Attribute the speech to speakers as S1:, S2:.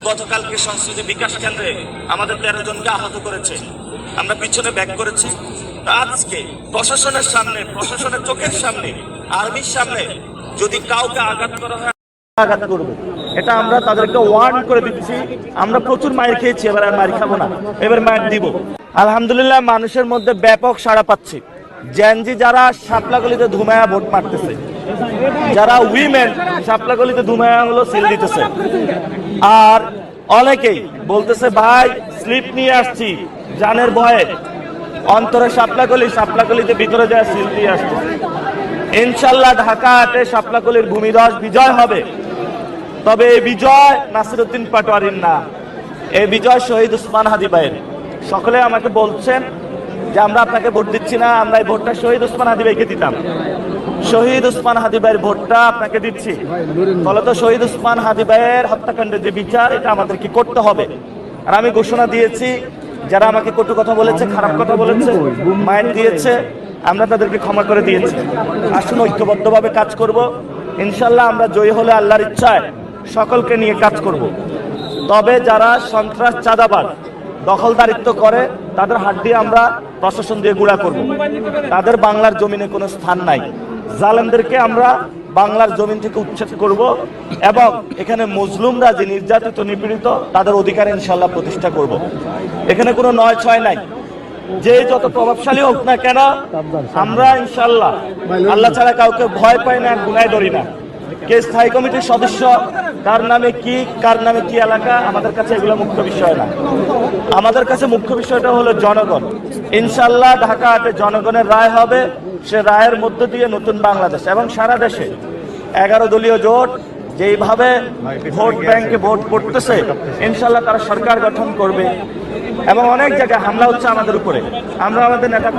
S1: গতকালকে সংস্কৃতি বিকাশ কেন্দ্রে আমাদের 13 জনকে আহত করেছে, আমরা পিছনে ব্যাক করেছি। আজকে প্রশাসনের সামনে, প্রশাসনের চোখের সামনে, আর্মির সামনে যদি কাউকে আঘাত করা হয় আঘাত করবো, এটা আমরা তাদেরকে ওয়ার্ন করে দিচ্ছি। আমরা প্রচুর মাইর খেয়েছি, এবার আর মাইর খাবো না, এবার মাইর দিব। আলহামদুলিল্লাহ মানুষের মধ্যে ব্যাপক সাড়া পাচ্ছি। জেনজি যারা শাপলাগলিতে ধুমায়া ভোট মারতেছে, যারা উইমেন শাপলাগলিতে ধুমায়া হলো সিল দিতেছে, আর অনেকেই বলতেছে ভাই স্লিপ নিয়ে আসছি জানের ভয়ে, অন্তরে শাপলাগলিতে ভিতরে যায় সিল দিয়ে আসছে। ইনশাল্লাহ ঢাকা 8-এ শাপলাগলির ভূমিধস বিজয় হবে। তবে এই বিজয় নাসিরউদ্দিন পাটোয়ারির না, এই বিজয় শহীদ ওসমান হাদি ভাইয়ের। সকলে আমাকে বলছেন যে আমরা আপনাকে ভোট দিচ্ছি না, আমরা এই ভোটটা শহীদ ওসমান হাদি ভাইকে দিতাম। শহীদ ওসমান হাদি ভাইয়ের ভোটটা আপনাকে দিচ্ছি। ফলত শহীদ ওসমান হাদি ভাইয়ের হত্যাকাণ্ডের যে বিচার, এটা আমাদেরকে করতে হবে। আর আমি ঘোষণা দিয়েছি, যারা আমাকে কটু কথা বলেছে, খারাপ কথা বলেছে, মাইর দিয়েছে, আমরা তাদেরকে ক্ষমা করে দিয়েছি। আসুন ঐক্যবদ্ধভাবে কাজ করব। ইনশাল্লাহ আমরা জয়ী হলে আল্লাহর ইচ্ছায় সকলকে নিয়ে কাজ করব। তবে যারা সন্ত্রাস, চাঁদাবাজ, দখলদারিত্ব করে, তাদের হাত দিয়ে আমরা প্রশাসন দিয়ে গুঁড়া করব। তাদের বাংলার জমিনে কোনো স্থান নাই। জালেমদেরকে আমরা বাংলার জমিন থেকে উচ্ছেদ করব এবং এখানে মজলুমরা যে নির্যাতিত, নিপীড়িত, তাদের অধিকার ইনশাল্লাহ প্রতিষ্ঠা করব। এখানে কোনো 9-6 নাই। যে যত প্রভাবশালী হোক না কেন, আমরা ইনশাল্লাহ আল্লাহ ছাড়া কাউকে ভয় পাই না, গুনায় ধরি না। কে স্থায়ী কমিটির সদস্য, কার নামে কি, কার নামে কি এলাকা, আমাদের কাছে এগুলো মুখ্য বিষয় না। আমাদের কাছে মুখ্য বিষয়টা হলো জনগণ। ইনশাল্লাহ ঢাকা 8-এ জনগণের রায় হবে। সে রায়ের মধ্য দিয়ে নতুন বাংলাদেশ এবং সারা দেশে 11 দলীয় জোট যেইভাবে ভোট ব্যাংকে ভোট পড়তেছে, ইনশাল্লাহ তারা সরকার গঠন করবে। এবং অনেক জায়গায় হামলা হচ্ছে আমাদের উপরে, আমরা আমাদের নেতা